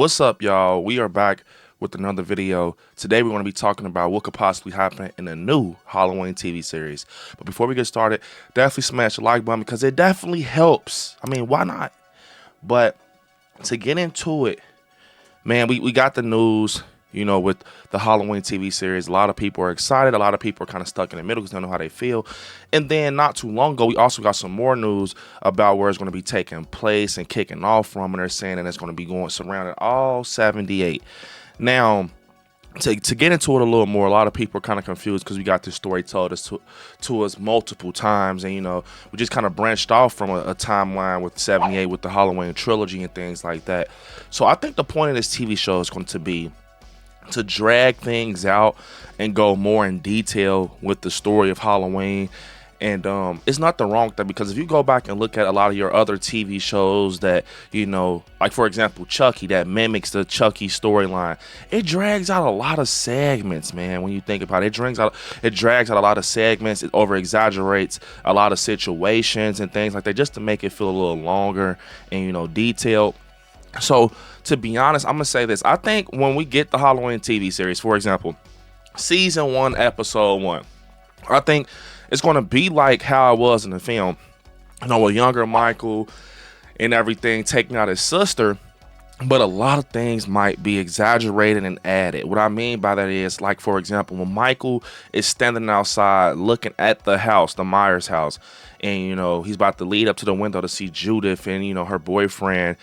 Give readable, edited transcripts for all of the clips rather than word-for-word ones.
What's up, y'all? We are back with another video. Today we're going to be talking about what could possibly happen in a new Halloween TV series. But before we get started, definitely smash the like button because it definitely helps. I mean, why not? But to get into it, man, we got the news, with the Halloween TV series. A lot of people are excited. A lot of people are kind of stuck in the middle because they don't know how they feel. And then not too long ago, we also got some more news about where it's going to be taking place and kicking off from. And they're saying that it's going to be going surrounding all 78. Now, to get into it a little more, a lot of people are kind of confused because we got this story told to us multiple times. And, we just kind of branched off from a timeline with 78 with the Halloween trilogy and things like that. So I think the point of this TV show is going to be to drag things out and go more in detail with the story of Halloween. And it's nothing wrong with that, because if you go back and look at a lot of your other TV shows that, like for example, Chucky, that mimics the Chucky storyline, it drags out a lot of segments, man. When you think about it, it drags out a lot of segments. It over exaggerates a lot of situations and things like that, just to make it feel a little longer and detailed. So to be honest, I'm gonna say this. I think when we get the Halloween TV series, for example, season 1, episode 1, I think it's gonna be like how it was in the film. A younger Michael and everything taking out his sister, but a lot of things might be exaggerated and added. What I mean by that is, like, for example, when Michael is standing outside looking at the house, the Myers house, and he's about to lead up to the window to see Judith and her boyfriend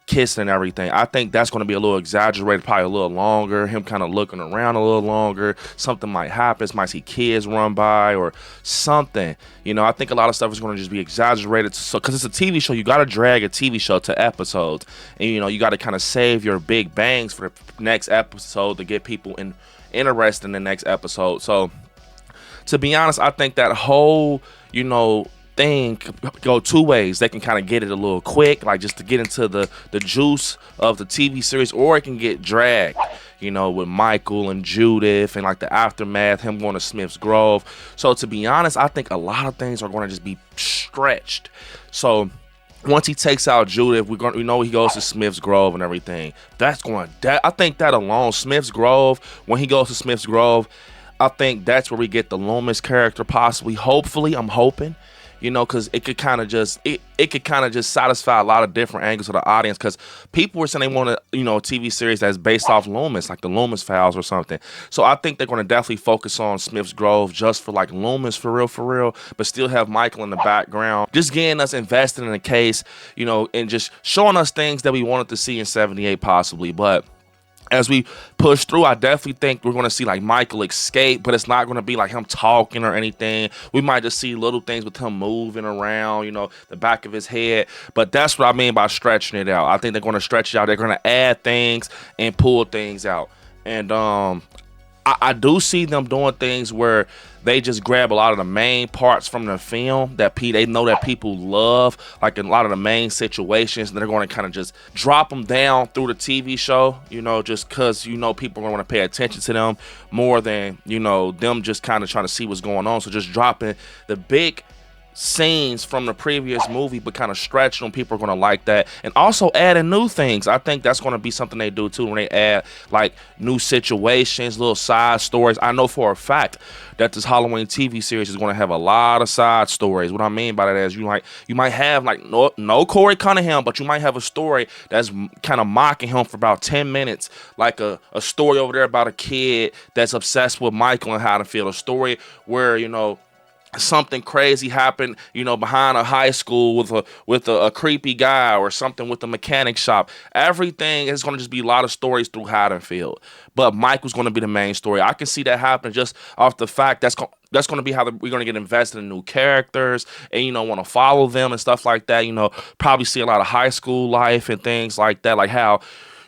kissing and everything. I think that's going to be a little exaggerated, probably a little longer, him kind of looking around a little longer. Something might happen. Might see kids run by or something. I think a lot of stuff is going to just be exaggerated. So, because it's a TV show, you got to drag a TV show to episodes. And, you got to kind of save your big bangs for the next episode to get people interested in the next episode. So, to be honest, I think that whole, thing go two ways. They can kind of get it a little quick, like just to get into the juice of the TV series, or it can get dragged, with Michael and Judith and like the aftermath, him going to Smith's Grove. So to be honest, I think a lot of things are going to just be stretched. So once he takes out Judith, we know he goes to Smith's Grove and everything. I think that alone, Smith's Grove, when he goes to Smith's Grove, I think that's where we get the Loomis character possibly. Hopefully, I'm hoping. Because it could kind of just satisfy a lot of different angles of the audience. Because people were saying they want a TV series that's based off Loomis, like the Loomis Files or something. So I think they're going to definitely focus on Smith's Grove just for like Loomis for real, but still have Michael in the background, just getting us invested in the case, and just showing us things that we wanted to see in 78 possibly. But as we push through, I definitely think we're going to see like Michael escape, but it's not going to be like him talking or anything. We might just see little things with him moving around, the back of his head. But that's what I mean by stretching it out. I think they're going to stretch it out. They're going to add things and pull things out. And I do see them doing things where they just grab a lot of the main parts from the film that they know that people love, like in a lot of the main situations, and they're going to kind of just drop them down through the TV show, just because, people are going to pay attention to them more than, them just kind of trying to see what's going on. So just dropping the big scenes from the previous movie, but kind of stretching them. People are going to like that. And also adding new things. I think that's going to be something they do too, when they add like new situations, little side stories. I know for a fact that this Halloween TV series is going to have a lot of side stories. What I mean by that is you might have like no Corey Cunningham, but you might have a story that's kind of mocking him for about 10 minutes, like a story over there about a kid that's obsessed with Michael and how to feel. A story where something crazy happened, behind a high school with a creepy guy, or something with the mechanic shop. Everything is going to just be a lot of stories through Haddonfield, but Michael's going to be the main story. I can see that happen just off the fact that's going to be how we're going to get invested in new characters and want to follow them and stuff like that. Probably see a lot of high school life and things like that, like how.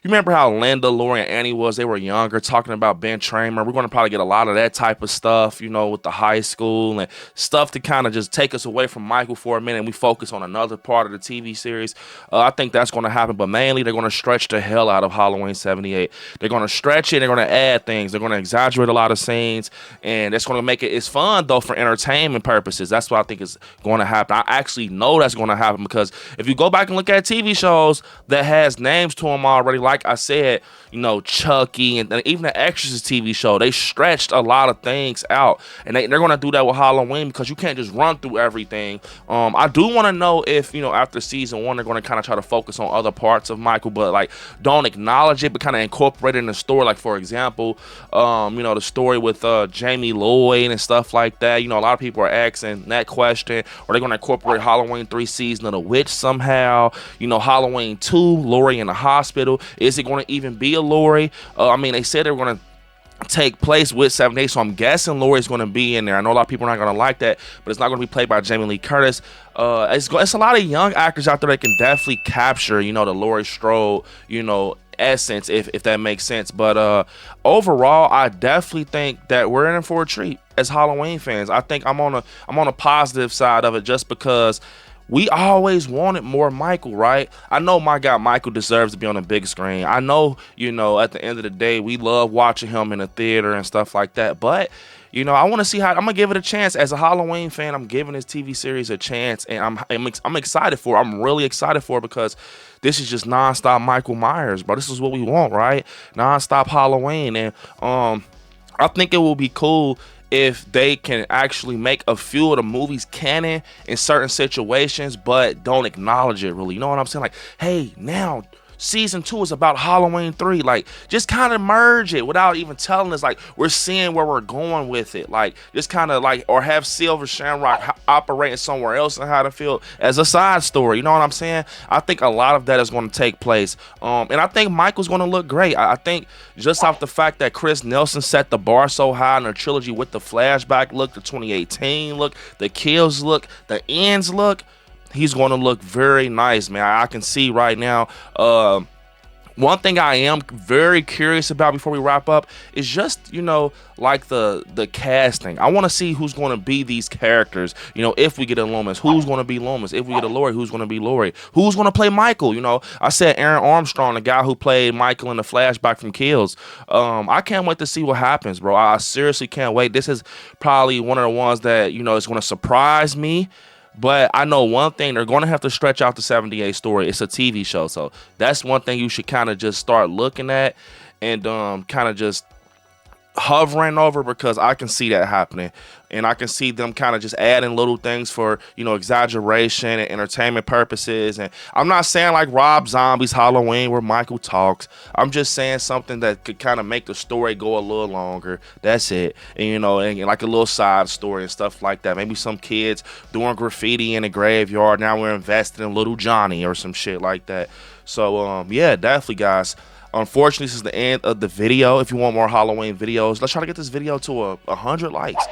You remember how Linda, Lori, and Annie was? They were younger, talking about Ben Tramer. We're going to probably get a lot of that type of stuff, with the high school and stuff to kind of just take us away from Michael for a minute, and we focus on another part of the TV series. I think that's going to happen, but mainly they're going to stretch the hell out of Halloween 78. They're going to stretch it. They're going to add things. They're going to exaggerate a lot of scenes, and that's going to make it's fun, though, for entertainment purposes. That's what I think is going to happen. I actually know that's going to happen, because if you go back and look at TV shows that has names to them already, like like I said, you know, Chucky and even the Exorcist TV show, they stretched a lot of things out, and they're gonna do that with Halloween because you can't just run through everything. I do want to know if, you know, after season 1 they're gonna kind of try to focus on other parts of Michael, but like don't acknowledge it, but kind of incorporate it in the story. Like for example, you know, the story with Jamie Lloyd and stuff like that. You know, a lot of people are asking that question. Are they gonna incorporate Halloween 3 season of the witch somehow? You know, Halloween 2, Laurie in the hospital. Is it going to even be a Laurie? I mean, they said they were going to take place with 7 Days, so I'm guessing Laurie's going to be in there. I know a lot of people are not going to like that, but it's not going to be played by Jamie Lee Curtis. It's a lot of young actors out there that can definitely capture, you know, the Laurie Strode, you know, essence, if that makes sense. But overall, I definitely think that we're in for a treat as Halloween fans. I think I'm on a positive side of it, just because we always wanted more Michael, right? I know my guy Michael deserves to be on the big screen. I know, you know, at the end of the day, we love watching him in the theater and stuff like that. But, you know, I want to see how. I'm gonna give it a chance as a Halloween fan. I'm giving this TV series a chance, and I'm excited for it. I'm really excited for it because this is just nonstop Michael Myers, bro. This is what we want, right? Nonstop Halloween, and I think it will be cool if they can actually make a few of the movies canon in certain situations, but don't acknowledge it really. You know what I'm saying? Like, hey, now season 2 is about Halloween 3. Like, just kind of merge it without even telling us. Like, we're seeing where we're going with it. Like, just kind of like, or have Silver Shamrock operating somewhere else in Haddonfield as a side story. You know what I'm saying? I think a lot of that is going to take place. And I think Michael's going to look great. I think just off the fact that Chris Nelson set the bar so high in the trilogy with the flashback look, the 2018 look, the kills look, the ends look, he's going to look very nice, man. I can see right now. One thing I am very curious about before we wrap up is just, you know, like the casting. I want to see who's going to be these characters. You know, if we get a Loomis, who's going to be Loomis? If we get a Laurie, who's going to be Laurie? Who's going to play Michael? You know, I said Aaron Armstrong, the guy who played Michael in the flashback from Kills. I can't wait to see what happens, bro. I seriously can't wait. This is probably one of the ones that, you know, is going to surprise me. But I know one thing, they're going to have to stretch out the 78 story. It's a TV show, so that's one thing you should kind of just start looking at and kind of just hovering over, because I can see that happening. And I can see them kind of just adding little things for, you know, exaggeration and entertainment purposes. And I'm not saying like Rob Zombie's Halloween where Michael talks. I'm just saying something that could kind of make the story go a little longer. That's it. And, you know, and like a little side story and stuff like that. Maybe some kids doing graffiti in a graveyard. Now we're invested in Little Johnny or some shit like that. So, yeah, definitely, guys. Unfortunately, this is the end of the video. If you want more Halloween videos, let's try to get this video to 100 likes.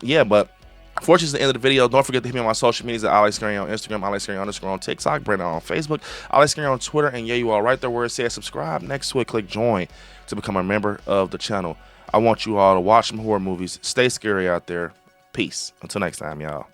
Yeah, but unfortunately, it's the end of the video. Don't forget to hit me on my social medias at ILIKESCARY on Instagram, ILIKESCARY_ on TikTok, Brandon on Facebook, ILIKESCARY on Twitter, and yeah, you all right there where it says subscribe. Next to it, click join to become a member of the channel. I want you all to watch some horror movies. Stay scary out there. Peace. Until next time, y'all.